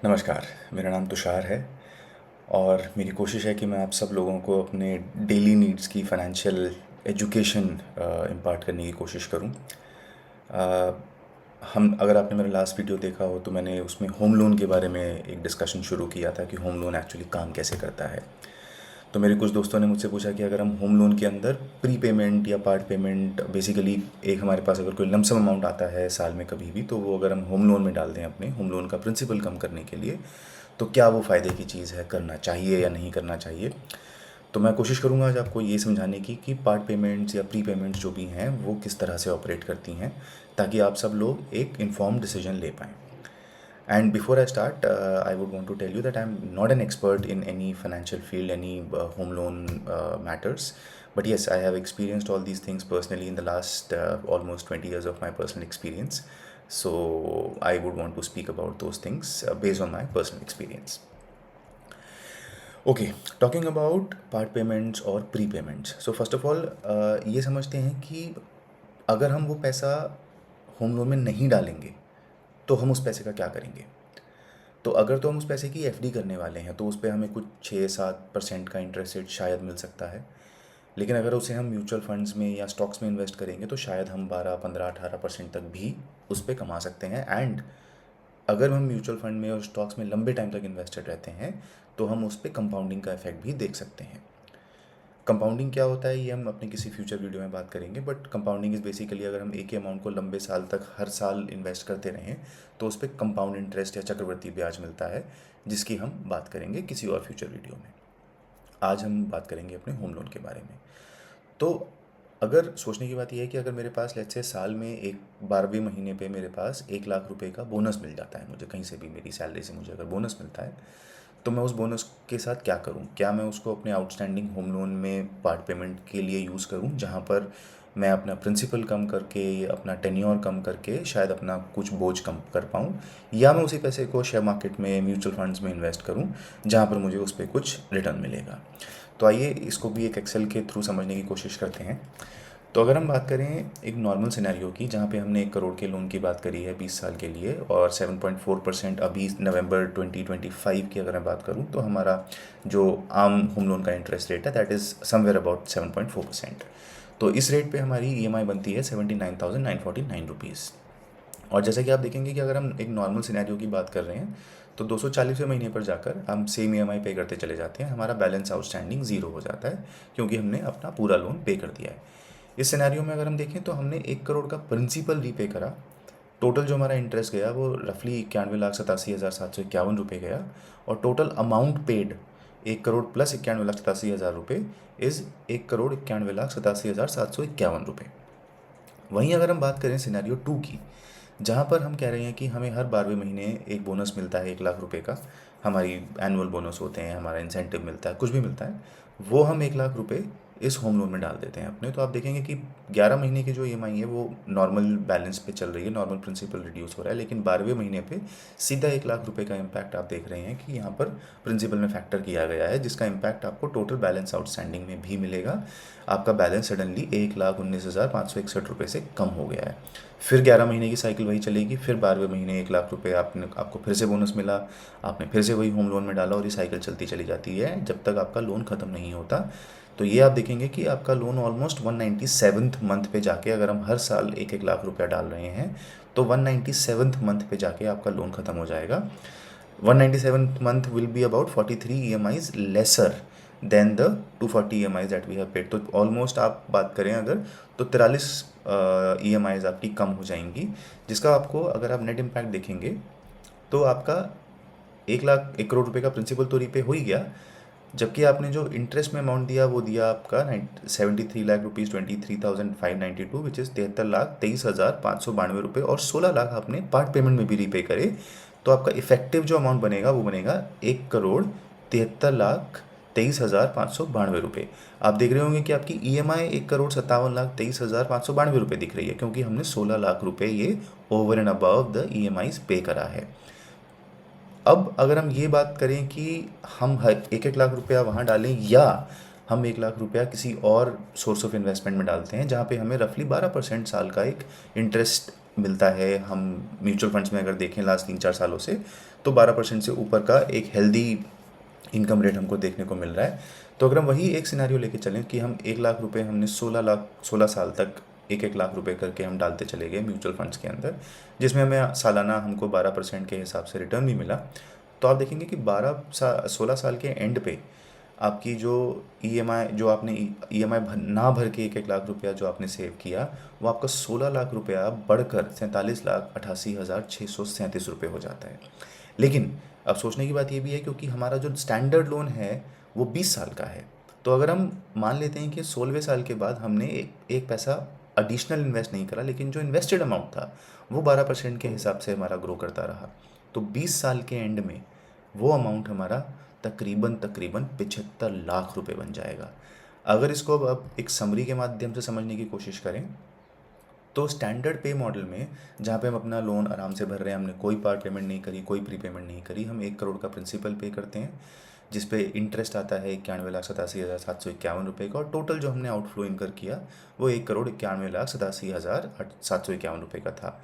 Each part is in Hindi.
नमस्कार, मेरा नाम तुषार है और मेरी कोशिश है कि मैं आप सब लोगों को अपने डेली नीड्स की फाइनेंशियल एजुकेशन इम्पार्ट करने की कोशिश करूं। अ, हम अगर आपने मेरा लास्ट वीडियो देखा हो तो मैंने उसमें होम लोन के बारे में एक डिस्कशन शुरू किया था कि होम लोन एक्चुअली काम कैसे करता है। तो मेरे कुछ दोस्तों ने मुझसे पूछा कि अगर हम होम लोन के अंदर प्री पेमेंट या पार्ट पेमेंट बेसिकली एक हमारे पास अगर कोई लमसम अमाउंट आता है साल में कभी भी, तो वो अगर हम होम लोन में डाल दें अपने होम लोन का प्रिंसिपल कम करने के लिए, तो क्या वो फ़ायदे की चीज़ है, करना चाहिए या नहीं करना चाहिए। तो मैं कोशिश करूँगा आज आपको ये समझाने की कि पार्ट पेमेंट्स या प्री पेमेंट्स जो भी हैं वो किस तरह से ऑपरेट करती हैं, ताकि आप सब लोग एक इन्फॉर्म्ड डिसीजन ले पाएँ। And before I start, I would want to tell you that I'm not an expert in any financial field, any home loan matters. But yes, I have experienced all these things personally in the last almost 20 years of my personal experience. So I would want to speak about those things based on my personal experience. Okay, talking about part payments और prepayments. So first of all ये समझते हैं कि अगर हम वो पैसा होम लोन में नहीं डालेंगे तो हम उस पैसे का क्या करेंगे। तो अगर तो हम उस पैसे की एफडी करने वाले हैं तो उस पे हमें कुछ 6-7% का इंटरेस्ट रेट शायद मिल सकता है। लेकिन अगर उसे हम म्यूचुअल फंड्स में या स्टॉक्स में इन्वेस्ट करेंगे तो शायद हम 12, 15, 18% तक भी उस पे कमा सकते हैं। एंड अगर हम म्यूचुअल फंड में और स्टॉक्स में लंबे टाइम तक इन्वेस्टेड रहते हैं तो हम उस पर कंपाउंडिंग का इफेक्ट भी देख सकते हैं। कंपाउंडिंग क्या होता है ये हम अपने किसी फ्यूचर वीडियो में बात करेंगे, बट कंपाउंडिंग इज़ बेसिकली अगर हम एक ही अमाउंट को लंबे साल तक हर साल इन्वेस्ट करते रहें तो उस पर कंपाउंड इंटरेस्ट या चक्रवृद्धि ब्याज मिलता है, जिसकी हम बात करेंगे किसी और फ्यूचर वीडियो में। आज हम बात करेंगे अपने होम लोन के बारे में। तो अगर सोचने की बात यह है कि अगर मेरे पास लेट्स से साल में एक 12वें महीने पे मेरे पास 1 लाख रुपए का बोनस मिल जाता है, मुझे कहीं से भी मेरी सैलरी से मुझे अगर बोनस मिलता है, तो मैं उस बोनस के साथ क्या करूं? क्या मैं उसको अपने आउटस्टैंडिंग होम लोन में पार्ट पेमेंट के लिए यूज़ करूं, जहां पर मैं अपना प्रिंसिपल कम करके, अपना टेन्योर कम करके शायद अपना कुछ बोझ कम कर पाऊं, या मैं उसी पैसे को शेयर मार्केट में, म्यूचुअल फंड्स में इन्वेस्ट करूं जहां पर मुझे उस पर कुछ रिटर्न मिलेगा। तो आइए इसको भी एक एक्सेल के थ्रू समझने की कोशिश करते हैं। तो अगर हम बात करें एक नॉर्मल सिनेरियो की, जहाँ पे हमने 1 करोड़ के लोन की बात करी है 20 साल के लिए और 7.4% अभी नवंबर 2025 की अगर मैं बात करूँ तो हमारा जो आम होम लोन का इंटरेस्ट रेट है दैट इज़ समवेयर अबाउट 7.4%। तो इस रेट पे हमारी ईएमआई बनती है 79,949 रुपीज़। और जैसा कि आप देखेंगे कि अगर हम एक नॉर्मल सिनेरियो की बात कर रहे हैं तो 240वें महीने पर जाकर हम सेम ईएमआई पे करते चले जाते हैं, हमारा बैलेंस आउटस्टैंडिंग ज़ीरो हो जाता है क्योंकि हमने अपना पूरा लोन पे कर दिया है। इस सिनेरियो में अगर हम देखें तो हमने 1 करोड़ का प्रिंसिपल रीपे करा, टोटल जो हमारा इंटरेस्ट गया वो रफली 91,87,751 रुपये गया, और total amount paid 1 crore plus 91,87,000 रुपये इज़ 1 करोड़ 91,87,751 रुपये। वहीं अगर हम बात करें सिनेरियो 2 की, जहाँ पर हम कह रहे हैं कि हमें हर 12वें महीने एक बोनस मिलता है 1 लाख रुपए का, हमारी एनुअल बोनस होते हैं, हमारा इंसेंटिव मिलता है, कुछ भी मिलता है, वो हम 1 लाख रुपए इस होम लोन में डाल देते हैं अपने। तो आप देखेंगे कि 11 महीने की जो ईएमआई है वो नॉर्मल बैलेंस पे चल रही है, नॉर्मल प्रिंसिपल रिड्यूस हो रहा है, लेकिन 12वें महीने पे सीधा 1 लाख रुपए का इम्पैक्ट आप देख रहे हैं कि यहाँ पर प्रिंसिपल में फैक्टर किया गया है, जिसका इम्पैक्ट आपको टोटल बैलेंस आउटस्टैंडिंग में भी मिलेगा। आपका बैलेंस सडनली 1,19,561 रुपये से कम हो गया है। फिर 11 महीने की साइकिल वही चलेगी, फिर 12वें महीने 1 लाख रुपए आपको फिर से बोनस मिला, आपने फिर से वही होम लोन में डाला और ये साइकिल चलती चली जाती है जब तक आपका लोन ख़त्म नहीं होता। तो ये आप देखेंगे कि आपका लोन ऑलमोस्ट 197th मंथ पे जाके, अगर हम हर साल 1-1 लाख रुपया डाल रहे हैं तो 197th मंथ पे जाके आपका लोन ख़त्म हो जाएगा। 197th month will be about 43 EMIs lesser than the 240 EMIs that we have paid। तो ऑलमोस्ट आप बात करें अगर तो 43 EMIs आपकी कम हो जाएंगी, जिसका आपको अगर आप नेट इम्पैक्ट देखेंगे तो आपका 1 करोड़ रुपए का प्रिंसिपल तो रीपे हो ही गया, जबकि आपने जो इंटरेस्ट में अमाउंट दिया वो दिया आपका 73,23,592 विच इज़ 73,23,592 और 16 लाख आपने पार्ट पेमेंट में भी रीपे करे। तो आपका इफेक्टिव जो अमाउंट बनेगा वो बनेगा 1,73,23,592 रुपये। आप देख रहे होंगे कि आपकी ईएमआई 1,57,23,592 रुपये दिख रही है, क्योंकि हमने 16 लाख रुपये ये over and above the EMIs पे करा है। अब अगर हम ये बात करें कि हम हर 1-1 लाख रुपया वहाँ डालें या हम 1 लाख रुपया किसी और सोर्स ऑफ इन्वेस्टमेंट में डालते हैं जहाँ पे हमें रफली 12% साल का एक इंटरेस्ट मिलता है। हम म्यूचुअल फंड्स में अगर देखें लास्ट 3-4 सालों से, तो 12% से ऊपर का एक हेल्दी इनकम रेट हमको देखने को मिल रहा है। तो अगर हम वही एक सिनेरियो लेके चलें कि हम 1 लाख रुपए हमने 16 साल तक 1-1 लाख रुपए करके हम डालते चले गए म्यूचुअल फंड्स के अंदर, जिसमें हमें सालाना हमको 12% के हिसाब से रिटर्न भी मिला। तो आप देखेंगे कि 16 साल के एंड पे आपकी जो ईएमआई, जो आपने ईएमआई ना भर के 1-1 लाख रुपया जो आपने सेव किया, वो आपका 16 लाख रुपया बढ़कर 47,88,637 रुपये हो जाता है। लेकिन अब सोचने की बात ये भी है, क्योंकि हमारा जो स्टैंडर्ड लोन है वो 20 साल का है। तो अगर हम मान लेते हैं कि 16वें साल के बाद हमने एक पैसा एडिशनल इन्वेस्ट नहीं करा, लेकिन जो इन्वेस्टेड अमाउंट था वो 12% के हिसाब से हमारा ग्रो करता रहा, तो 20 साल के एंड में वो अमाउंट हमारा तकरीबन तकरीबन 75 लाख रुपए बन जाएगा। अगर इसको अब एक समरी के माध्यम से समझने की कोशिश करें, तो स्टैंडर्ड पे मॉडल में जहाँ पे हम अपना लोन आराम से भर रहे हैं, हमने कोई पार्ट पेमेंट नहीं करी, कोई प्री पेमेंट नहीं करी, हम 1 करोड़ का प्रिंसिपल पे करते हैं, जिस पे इंटरेस्ट आता है 91,87,751 रुपये का, और टोटल जो हमने आउटफ्लो इनकर किया वो 1,91,87,751 रुपये का था।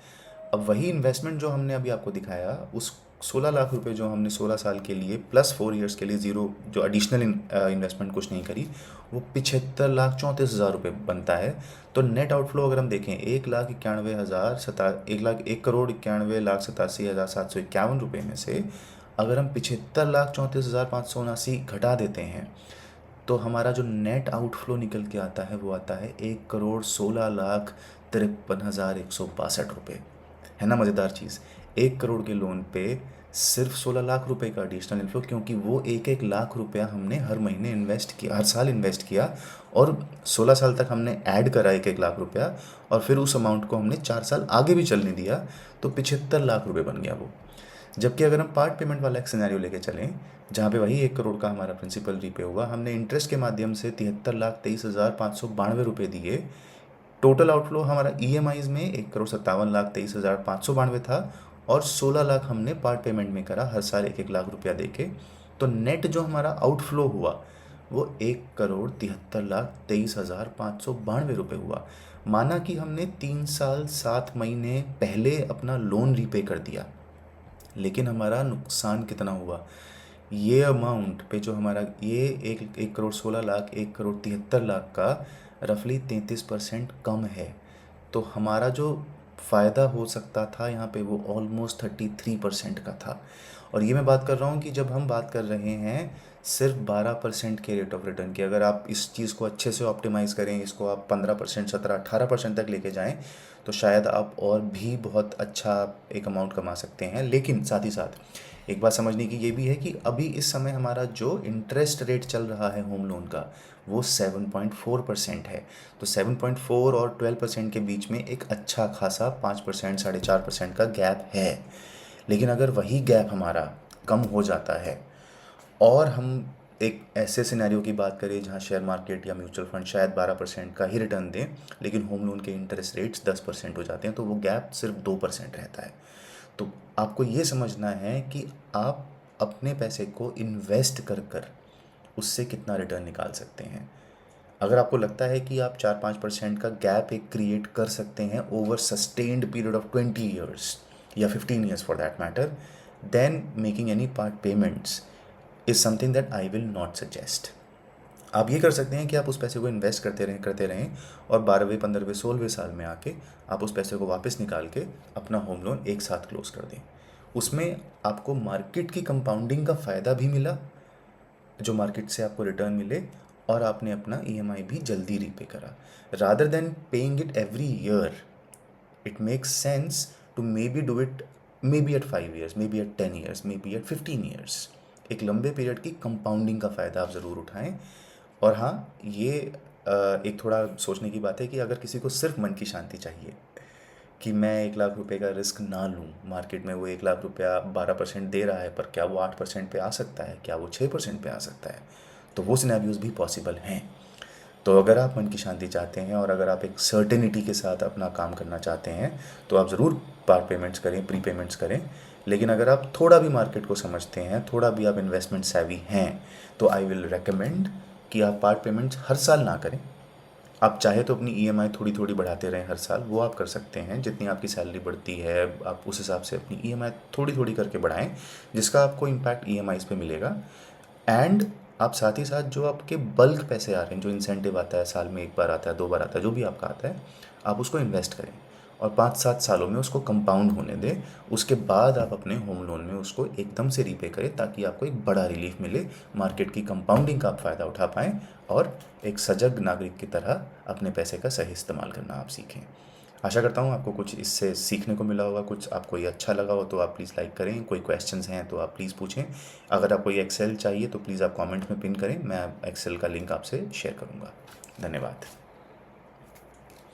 अब वही इन्वेस्टमेंट जो हमने अभी आपको दिखाया, उस 16 लाख रुपए जो हमने 16 साल के लिए प्लस 4 ईयर्स के लिए ज़ीरो जो एडिशनल इन्वेस्टमेंट कुछ नहीं करी, वो 75,34,000 रुपये बनता है। तो नेट आउटफ्लो अगर हम देखें 1,91,87,751 में से अगर हम 75,34,579 घटा देते हैं, तो हमारा जो नेट आउटफ्लो निकल के आता है वो आता है 1,16,53,162 रुपये। है ना मज़ेदार चीज़? 1 करोड़ के लोन पे सिर्फ 16 लाख रुपए का एडिशनल इनफ्लो, क्योंकि वो 1-1 लाख रुपया हमने हर महीने इन्वेस्ट किया, हर साल इन्वेस्ट किया, और 16 साल तक हमने ऐड करा 1-1 लाख रुपया, और फिर उस अमाउंट को हमने 4 साल आगे भी चलने दिया, तो 75 लाख रुपए बन गया वो। जबकि अगर हम पार्ट पेमेंट वाला एक सिनेरियो लेके चलें, जहाँ पे वही 1 करोड़ का हमारा प्रिंसिपल रीपे हुआ, हमने इंटरेस्ट के माध्यम से 73,23,592 दिए, टोटल आउटफ्लो हमारा ईएमआईज में 1,57,23,592 था, और 16 लाख हमने पार्ट पेमेंट में करा हर साल 1-1 लाख रुपया देके। तो नेट जो हमारा आउटफ्लो हुआ वो 1,73,23,592 रुपये हुआ। माना कि हमने 3 साल 7 महीने पहले अपना लोन रीपे कर दिया, लेकिन हमारा नुकसान कितना हुआ? ये अमाउंट पे जो हमारा ये 1,16,00,000 1,73,00,000 का रफली 33% कम है। तो हमारा जो फ़ायदा हो सकता था यहाँ पे वो ऑलमोस्ट 33% का था। और ये मैं बात कर रहा हूँ कि जब हम बात कर रहे हैं सिर्फ 12% के रेट ऑफ रिटर्न की। अगर आप इस चीज़ को अच्छे से ऑप्टिमाइज़ करें, इसको आप 15%, 17, 18% तक लेके जाएं, तो शायद आप और भी बहुत अच्छा एक अमाउंट कमा सकते हैं। लेकिन साथ ही साथ एक बात समझने की ये भी है कि अभी इस समय हमारा जो इंटरेस्ट रेट चल रहा है होम लोन का वो 7.4% है। तो 7.4 और 12% के बीच में एक अच्छा खासा 5%, 4.5% का गैप है। लेकिन अगर वही गैप हमारा कम हो जाता है और हम एक ऐसे सिनेरियो की बात करें जहां शेयर मार्केट या म्यूचुअल फंड शायद 12% का ही रिटर्न दें, लेकिन होम लोन के इंटरेस्ट रेट्स 10% हो जाते हैं, तो वो गैप सिर्फ 2% रहता है। तो आपको ये समझना है कि आप अपने पैसे को इन्वेस्ट कर कर उससे कितना रिटर्न निकाल सकते हैं। अगर आपको लगता है कि आप 4-5% का गैप एक क्रिएट कर सकते हैं over sustained period of 20 years या 15 years for that matter, then making any part payments is something that I will not suggest. आप ये कर सकते हैं कि आप उस पैसे को इन्वेस्ट करते रहें और 12वें, 15वें, 16वें साल में आके आप उस पैसे को वापस निकाल के अपना होम लोन एक साथ क्लोज कर दें। उसमें आपको मार्केट की कंपाउंडिंग का फ़ायदा भी मिला, जो मार्केट से आपको रिटर्न मिले, और आपने अपना ईएमआई भी जल्दी रीपे करा। Rather than paying it every year, it makes sense to maybe do it maybe at 5 years, maybe at 10 years, maybe at 15 years. एक लंबे पीरियड की कंपाउंडिंग का फ़ायदा आप ज़रूर उठाएं। और हाँ, ये एक थोड़ा सोचने की बात है कि अगर किसी को सिर्फ मन की शांति चाहिए कि मैं 1 लाख रुपए का रिस्क ना लूँ, मार्केट में वो 1 लाख रुपया 12% दे रहा है, पर क्या वो 8% पे आ सकता है, क्या वो 6% पे आ सकता है, तो वो सिनेरियोज भी पॉसिबल हैं। तो अगर आप मन की शांति चाहते हैं और अगर आप एक सर्टेनिटी के साथ अपना काम करना चाहते हैं, तो आप ज़रूर पार्ट पेमेंट्स करें, प्री पेमेंट्स करें। लेकिन अगर आप थोड़ा भी मार्केट को समझते हैं, थोड़ा भी आप इन्वेस्टमेंट सेवी हैं, तो आई विल रेकमेंड कि आप पार्ट पेमेंट्स हर साल ना करें, आप चाहे तो अपनी ईएमआई थोड़ी थोड़ी बढ़ाते रहें हर साल, वो आप कर सकते हैं। जितनी आपकी सैलरी बढ़ती है आप उस हिसाब से अपनी ईएमआई थोड़ी थोड़ी करके बढ़ाएं, जिसका आपको इम्पैक्ट ईएमआईज़ पे मिलेगा। एंड आप साथ ही साथ जो आपके बल्क पैसे आ रहे हैं, जो इंसेंटिव आता है, साल में 1 बार आता है, 2 बार आता है, जो भी आपका आता है, आप उसको इन्वेस्ट करें और 5-7 सालों में उसको कंपाउंड होने दें। उसके बाद आप अपने होम लोन में उसको एकदम से रीपे करें, ताकि आपको एक बड़ा रिलीफ मिले, मार्केट की कंपाउंडिंग का आप फ़ायदा उठा पाएँ और एक सजग नागरिक की तरह अपने पैसे का सही इस्तेमाल करना आप सीखें। आशा करता हूँ आपको कुछ इससे सीखने को मिला होगा, कुछ आपको ये अच्छा लगा हो तो आप प्लीज़ लाइक करें, कोई क्वेश्चंस हैं तो आप प्लीज़ पूछें। अगर आपको ये एक्सेल चाहिए तो प्लीज़ आप कमेंट में पिन करें, मैं एक्सेल का लिंक आपसे शेयर करूँगा। धन्यवाद।